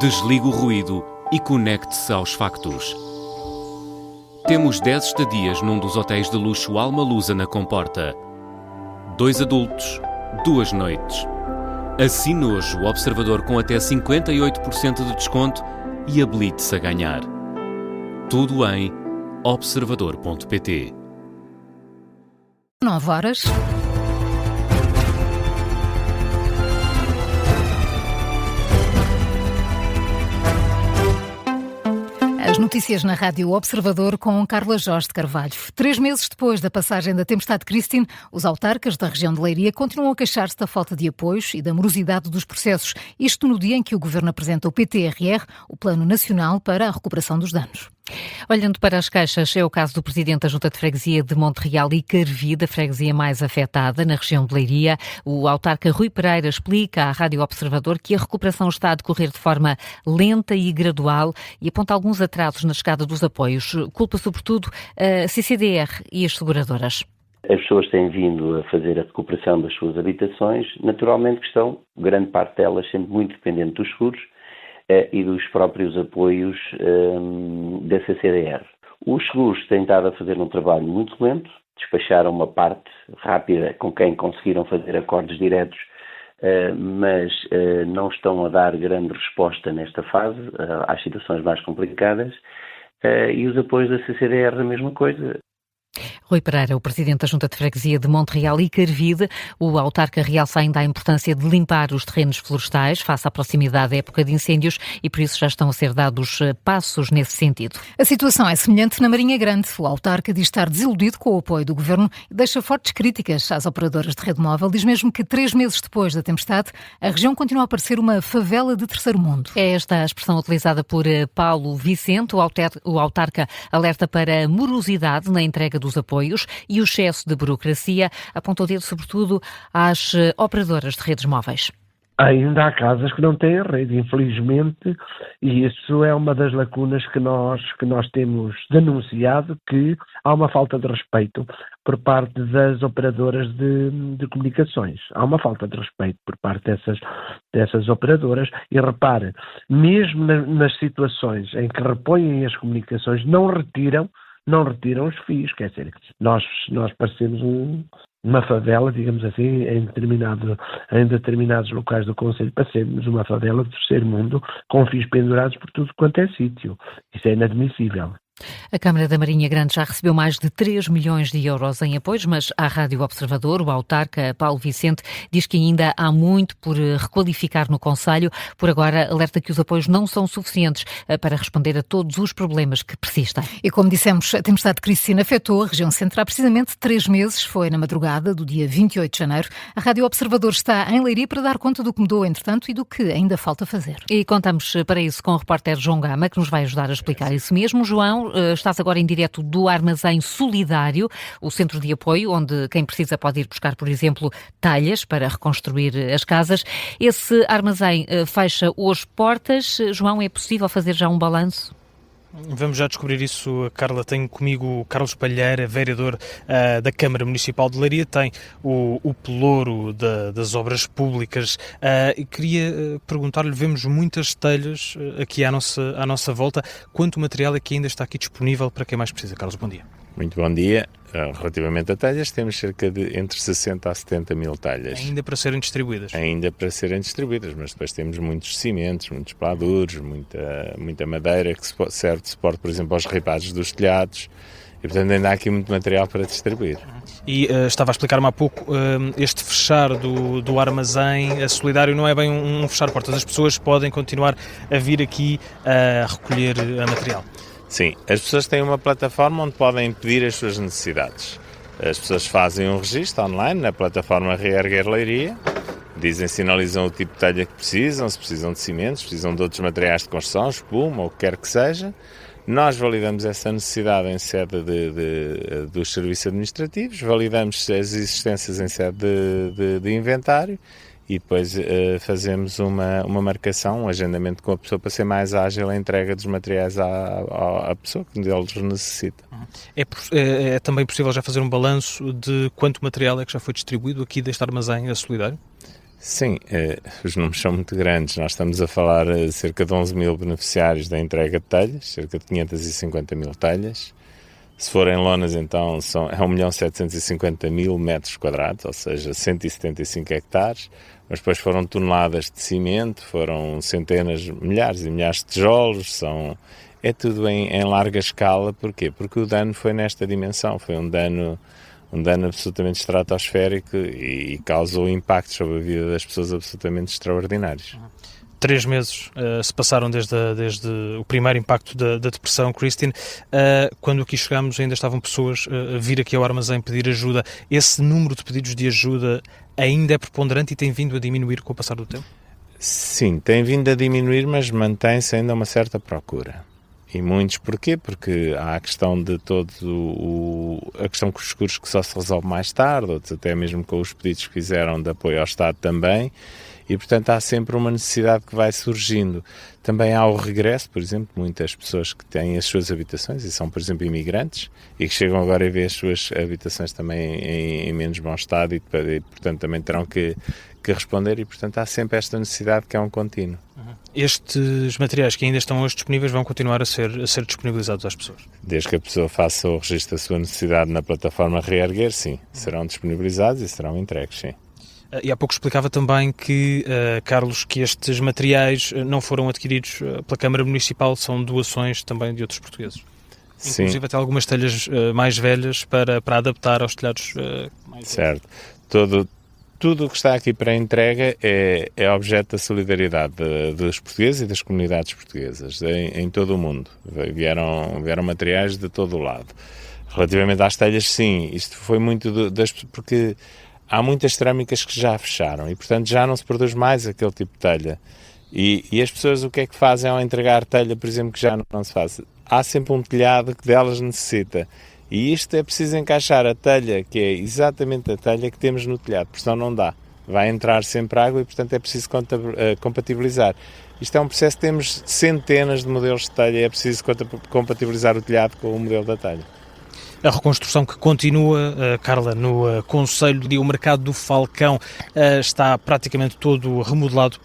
Desligue o ruído e conecte-se aos factos. Temos 10 estadias num dos hotéis de luxo Alma Lusa na Comporta. 2 adultos, 2 noites. Assine hoje o Observador com até 58% de desconto e habilite-se a ganhar. Tudo em observador.pt. 9h. As notícias na Rádio Observador com Carla Jorge de Carvalho. 3 meses depois da passagem da tempestade Christine, os autarcas da região de Leiria continuam a queixar-se da falta de apoios e da morosidade dos processos. Isto no dia em que o Governo apresenta o PTRR, o Plano Nacional para a Recuperação dos Danos. Olhando para as queixas, é o caso do Presidente da Junta de Freguesia de Monte Real e Carvide, a freguesia mais afetada na região de Leiria. O autarca Rui Pereira explica à Rádio Observador que a recuperação está a decorrer de forma lenta e gradual e aponta alguns atrasos na chegada dos apoios. Culpa sobretudo a CCDR e as seguradoras. As pessoas têm vindo a fazer a recuperação das suas habitações, naturalmente que estão, grande parte delas, sempre muito dependente dos seguros e dos próprios apoios da CCDR. Os seguros têm estado a fazer um trabalho muito lento, despacharam uma parte rápida com quem conseguiram fazer acordos diretos, mas não estão a dar grande resposta nesta fase às situações mais complicadas, e os apoios da CCDR a mesma coisa. Rui Pereira, o Presidente da Junta de Freguesia de Monte Real e Carvide. O autarca realça ainda a importância de limpar os terrenos florestais face à proximidade da época de incêndios e por isso já estão a ser dados passos nesse sentido. A situação é semelhante na Marinha Grande. O autarca diz estar desiludido com o apoio do Governo e deixa fortes críticas às operadoras de rede móvel. Diz mesmo que 3 meses depois da tempestade, a região continua a parecer uma favela de terceiro mundo. É esta a expressão utilizada por Paulo Vicente. O autarca alerta para a morosidade na entrega dos apoios e o excesso de burocracia, aponta o dedo sobretudo às operadoras de redes móveis. Ainda há casas que não têm rede, infelizmente, e isso é uma das lacunas que nós temos denunciado, que há uma falta de respeito por parte das operadoras de comunicações. Há uma falta de respeito por parte dessas operadoras e repare, mesmo nas situações em que repõem as comunicações, não retiram os fios, quer dizer, nós parecemos uma favela, digamos assim, em determinados locais do concelho, parecemos uma favela do terceiro mundo com fios pendurados por tudo quanto é sítio. Isso é inadmissível. A Câmara da Marinha Grande já recebeu mais de 3 milhões de euros em apoios, mas à Rádio Observador, o autarca Paulo Vicente diz que ainda há muito por requalificar no concelho. Por agora, alerta que os apoios não são suficientes para responder a todos os problemas que persistem. E como dissemos, a tempestade Christine afetou a região central há precisamente 3 meses. Foi na madrugada do dia 28 de janeiro. A Rádio Observador está em Leiria para dar conta do que mudou, entretanto, e do que ainda falta fazer. E contamos para isso com o repórter João Gama, que nos vai ajudar a explicar isso mesmo. João, estás agora em direto do Armazém Solidário, o centro de apoio, onde quem precisa pode ir buscar, por exemplo, telhas para reconstruir as casas. Esse armazém fecha hoje portas. João, é possível fazer já um balanço? Vamos já descobrir isso, Carla. Tenho comigo o Carlos Palheira, vereador da Câmara Municipal de Leiria, tem o pelouro das obras públicas. E queria perguntar-lhe, vemos muitas telhas aqui à nossa volta. Quanto material é que ainda está aqui disponível para quem mais precisa? Carlos, bom dia. Muito bom dia. Relativamente a telhas, temos cerca de entre 60 a 70 mil telhas. Ainda para serem distribuídas? Ainda para serem distribuídas, mas depois temos muitos cimentos, muitos pladuros, muita madeira que serve de suporte, por exemplo, aos ripados dos telhados. E, portanto, ainda há aqui muito material para distribuir. E estava a explicar-me há pouco, este fechar do armazém solidário não é bem um fechar portas. As pessoas podem continuar a vir aqui a recolher material. Sim, as pessoas têm uma plataforma onde podem pedir as suas necessidades. As pessoas fazem um registro online na plataforma Reerguer Leiria, sinalizam o tipo de telha que precisam, se precisam de cimentos, se precisam de outros materiais de construção, espuma ou o que quer que seja. Nós validamos essa necessidade em sede dos serviços administrativos, validamos as existências em sede de inventário e depois fazemos uma marcação, um agendamento com a pessoa para ser mais ágil a entrega dos materiais à pessoa que eles necessita. É também possível já fazer um balanço de quanto material é que já foi distribuído aqui deste armazém solidário? Sim, os números são muito grandes. Nós estamos a falar de cerca de 11 mil beneficiários da entrega de telhas, cerca de 550 mil telhas. Se forem lonas, então, é 1.750.000 metros quadrados, ou seja, 175 hectares. Mas depois foram toneladas de cimento, foram centenas, milhares e milhares de tijolos, é tudo em larga escala. Porquê? Porque o dano foi nesta dimensão, foi um dano absolutamente estratosférico e causou impactos sobre a vida das pessoas absolutamente extraordinários. 3 meses se passaram desde o primeiro impacto da depressão, Christine. Quando aqui chegámos ainda estavam pessoas a vir aqui ao armazém pedir ajuda. Esse número de pedidos de ajuda ainda é preponderante e tem vindo a diminuir com o passar do tempo? Sim, tem vindo a diminuir, mas mantém-se ainda uma certa procura. E muitos porquê? Porque há a questão de a questão com os seguros que só se resolve mais tarde, outros até mesmo com os pedidos que fizeram de apoio ao Estado também, e portanto há sempre uma necessidade que vai surgindo. Também há o regresso, por exemplo, muitas pessoas que têm as suas habitações e são, por exemplo, imigrantes e que chegam agora a ver as suas habitações também em menos bom estado e portanto também terão que responder e portanto há sempre esta necessidade que é um contínuo. Estes materiais que ainda estão hoje disponíveis vão continuar a ser disponibilizados às pessoas? Desde que a pessoa faça o registro da sua necessidade na plataforma Reerguer, sim, serão disponibilizados e serão entregues, sim. E há pouco explicava também que, Carlos, que estes materiais não foram adquiridos pela Câmara Municipal, são doações também de outros portugueses. Sim. Inclusive até algumas telhas mais velhas para adaptar aos telhados mais certo. Tudo o que está aqui para entrega é objeto da solidariedade dos portugueses e das comunidades portuguesas em todo o mundo. Vieram materiais de todo o lado. Relativamente às telhas, sim, isto foi muito porque há muitas cerâmicas que já fecharam e, portanto, já não se produz mais aquele tipo de telha. E as pessoas o que é que fazem ao entregar telha, por exemplo, que já não se faz? Há sempre um telhado que delas necessita. E isto é preciso encaixar a telha, que é exatamente a telha que temos no telhado, porque senão não dá. Vai entrar sempre água e, portanto, é preciso compatibilizar. Isto é um processo, temos centenas de modelos de telha e é preciso compatibilizar o telhado com o modelo da telha. A reconstrução que continua, Carla, no Concelho de o Mercado do Falcão está praticamente todo remodelado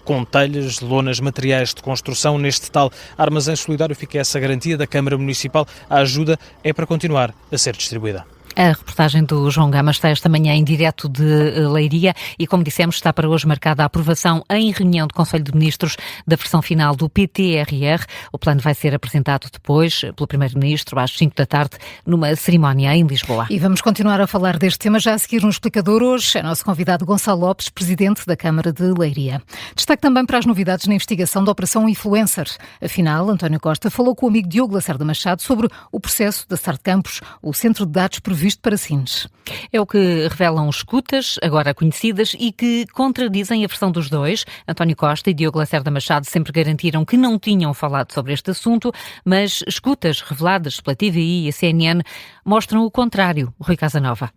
com telhas, lonas, materiais de construção. Neste tal armazém solidário fica essa garantia da Câmara Municipal. A ajuda é para continuar a ser distribuída. A reportagem do João Gama está esta manhã em direto de Leiria e, como dissemos, está para hoje marcada a aprovação em reunião do Conselho de Ministros da versão final do PTRR. O plano vai ser apresentado depois pelo Primeiro-Ministro às 5 da tarde numa cerimónia em Lisboa. E vamos continuar a falar deste tema já a seguir no explicador. Hoje é nosso convidado Gonçalo Lopes, Presidente da Câmara de Leiria. Destaque também para as novidades na investigação da Operação Influencer. Afinal, António Costa falou com o amigo Diogo Lacerda Machado sobre o processo da Start Campus, o centro de dados previsto para Sines. É o que revelam escutas, agora conhecidas, e que contradizem a versão dos dois. António Costa e Diogo Lacerda Machado sempre garantiram que não tinham falado sobre este assunto, mas escutas reveladas pela TVI e a CNN mostram o contrário. Rui Casanova.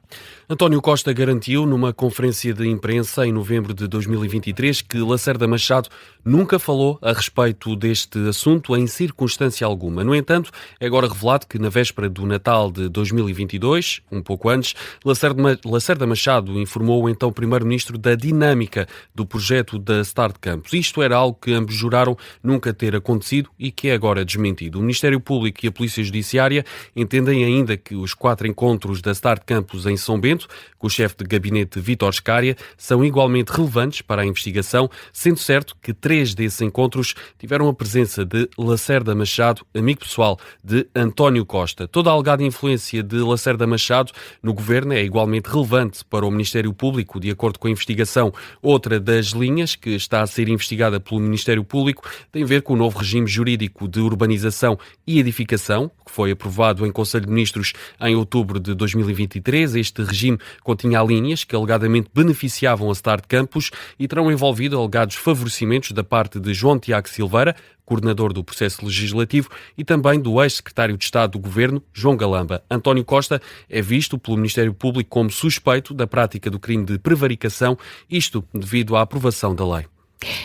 António Costa garantiu numa conferência de imprensa em novembro de 2023 que Lacerda Machado nunca falou a respeito deste assunto em circunstância alguma. No entanto, é agora revelado que na véspera do Natal de 2022, um pouco antes, Lacerda Machado informou o então Primeiro-Ministro da dinâmica do projeto da Start Campus. Isto era algo que ambos juraram nunca ter acontecido e que é agora desmentido. O Ministério Público e a Polícia Judiciária entendem ainda que os 4 encontros da Start Campus em São Bento, com o chefe de gabinete Vítor Scária, são igualmente relevantes para a investigação, sendo certo que 3 desses encontros tiveram a presença de Lacerda Machado, amigo pessoal de António Costa. Toda a alegada influência de Lacerda Machado no governo é igualmente relevante para o Ministério Público, de acordo com a investigação. Outra das linhas que está a ser investigada pelo Ministério Público tem a ver com o novo regime jurídico de urbanização e edificação, que foi aprovado em Conselho de Ministros em outubro de 2023. Este regime continha linhas que alegadamente beneficiavam a Start Campus e terão envolvido alegados favorecimentos da parte de João Tiago Silveira, coordenador do processo legislativo, e também do ex-secretário de Estado do Governo, João Galamba. António Costa é visto pelo Ministério Público como suspeito da prática do crime de prevaricação, isto devido à aprovação da lei.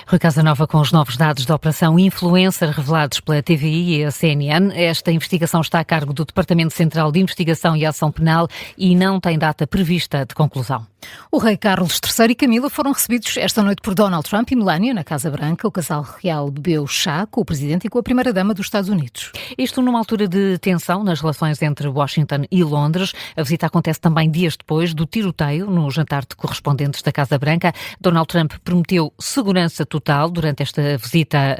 Rui Casanova com os novos dados da Operação Influencer revelados pela TVI e a CNN. Esta investigação está a cargo do Departamento Central de Investigação e Ação Penal e não tem data prevista de conclusão. O rei Carlos III e Camila foram recebidos esta noite por Donald Trump e Melania na Casa Branca. O casal real bebeu chá com o presidente e com a primeira-dama dos Estados Unidos. Isto numa altura de tensão nas relações entre Washington e Londres. A visita acontece também dias depois do tiroteio no jantar de correspondentes da Casa Branca. Donald Trump prometeu segurança total durante esta visita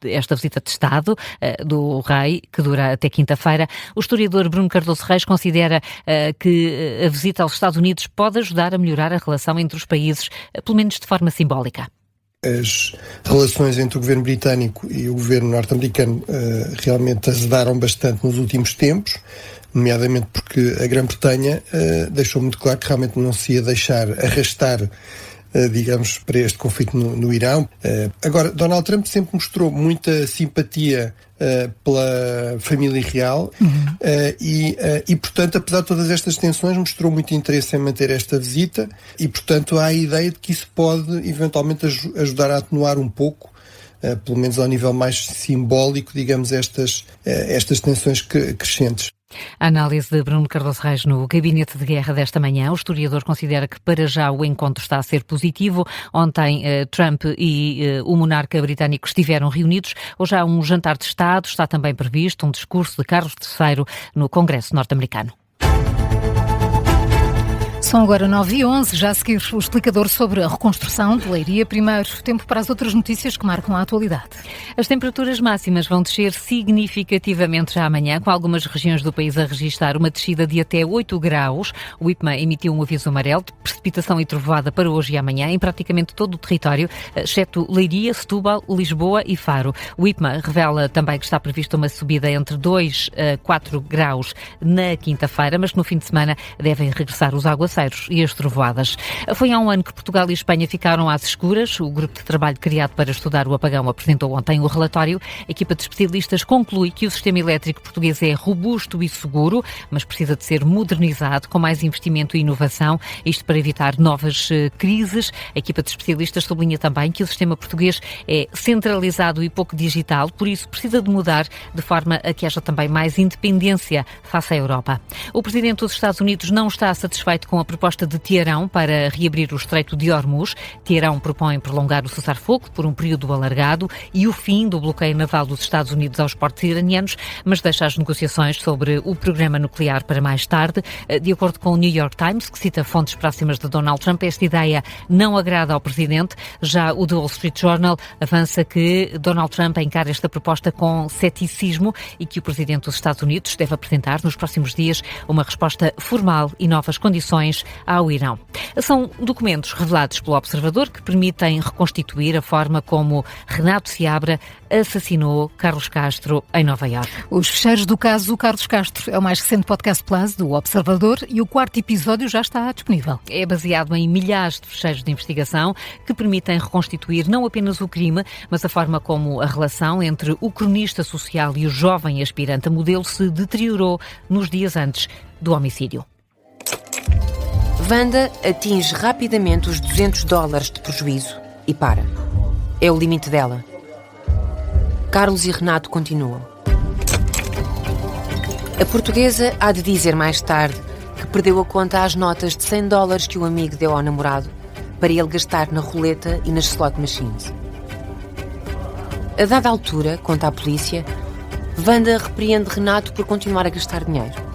de Estado do rei, que dura até quinta-feira. O historiador Bruno Cardoso Reis considera que a visita aos Estados Unidos pode ajudar a melhorar a relação entre os países, pelo menos de forma simbólica. As relações entre o governo britânico e o governo norte-americano realmente azedaram bastante nos últimos tempos, nomeadamente porque a Grã-Bretanha deixou muito claro que realmente não se ia deixar arrastar digamos, para este conflito no Irão. Agora, Donald Trump sempre mostrou muita simpatia pela família real e, portanto, apesar de todas estas tensões, mostrou muito interesse em manter esta visita e, portanto, há a ideia de que isso pode, eventualmente, ajudar a atenuar um pouco, pelo menos ao nível mais simbólico, digamos, estas tensões crescentes. A análise de Bruno Cardoso Reis no Gabinete de Guerra desta manhã. O historiador considera que para já o encontro está a ser positivo. Ontem Trump e o monarca britânico estiveram reunidos. Hoje há um jantar de Estado. Está também previsto um discurso de Carlos III no Congresso norte-americano. São agora 9h11, já a seguir o explicador sobre a reconstrução de Leiria. Primeiro, tempo para as outras notícias que marcam a atualidade. As temperaturas máximas vão descer significativamente já amanhã, com algumas regiões do país a registrar uma descida de até 8 graus. O IPMA emitiu um aviso amarelo de precipitação e trovoada para hoje e amanhã em praticamente todo o território, exceto Leiria, Setúbal, Lisboa e Faro. O IPMA revela também que está prevista uma subida entre 2 a 4 graus na quinta-feira, mas que no fim de semana devem regressar os aguaceiros e as trovoadas. Foi há um ano que Portugal e Espanha ficaram às escuras. O grupo de trabalho criado para estudar o apagão apresentou ontem o relatório. A equipa de especialistas conclui que o sistema elétrico português é robusto e seguro, mas precisa de ser modernizado com mais investimento e inovação, isto para evitar novas crises. A equipa de especialistas sublinha também que o sistema português é centralizado e pouco digital, por isso precisa de mudar de forma a que haja também mais independência face à Europa. O presidente dos Estados Unidos não está satisfeito com a proposta de Teherão para reabrir o Estreito de Hormuz. Teherão propõe prolongar o cessar-fogo por um período alargado e o fim do bloqueio naval dos Estados Unidos aos portos iranianos, mas deixa as negociações sobre o programa nuclear para mais tarde. De acordo com o New York Times, que cita fontes próximas de Donald Trump, esta ideia não agrada ao presidente. Já o The Wall Street Journal avança que Donald Trump encara esta proposta com ceticismo e que o presidente dos Estados Unidos deve apresentar nos próximos dias uma resposta formal e novas condições ao Irão. São documentos revelados pelo Observador que permitem reconstituir a forma como Renato Seabra assassinou Carlos Castro em Nova Iorque. Os fecheiros do caso Carlos Castro é o mais recente podcast Plus do Observador e o 4º episódio já está disponível. É baseado em milhares de fecheiros de investigação que permitem reconstituir não apenas o crime, mas a forma como a relação entre o cronista social e o jovem aspirante a modelo se deteriorou nos dias antes do homicídio. Wanda atinge rapidamente os $200 de prejuízo e para. É o limite dela. Carlos e Renato continuam. A portuguesa há de dizer mais tarde que perdeu a conta às notas de $100 que o amigo deu ao namorado para ele gastar na roleta e nas slot machines. A dada altura, conta a polícia, Wanda repreende Renato por continuar a gastar dinheiro.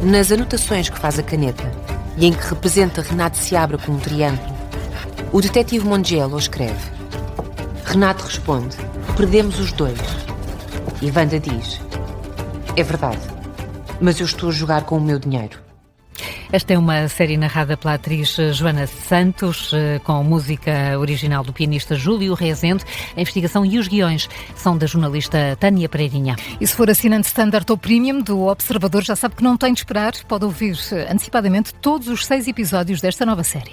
Nas anotações que faz a caneta e em que representa Renato Seabra com um triângulo, o detetive Mongello escreve: Renato responde: perdemos os dois. E Wanda diz: é verdade, mas eu estou a jogar com o meu dinheiro. Esta é uma série narrada pela atriz Joana Santos, com música original do pianista Júlio Rezende. A investigação e os guiões são da jornalista Tânia Pereirinha. E se for assinante Standard ou Premium do Observador, já sabe que não tem de esperar. Pode ouvir antecipadamente todos os 6 episódios desta nova série.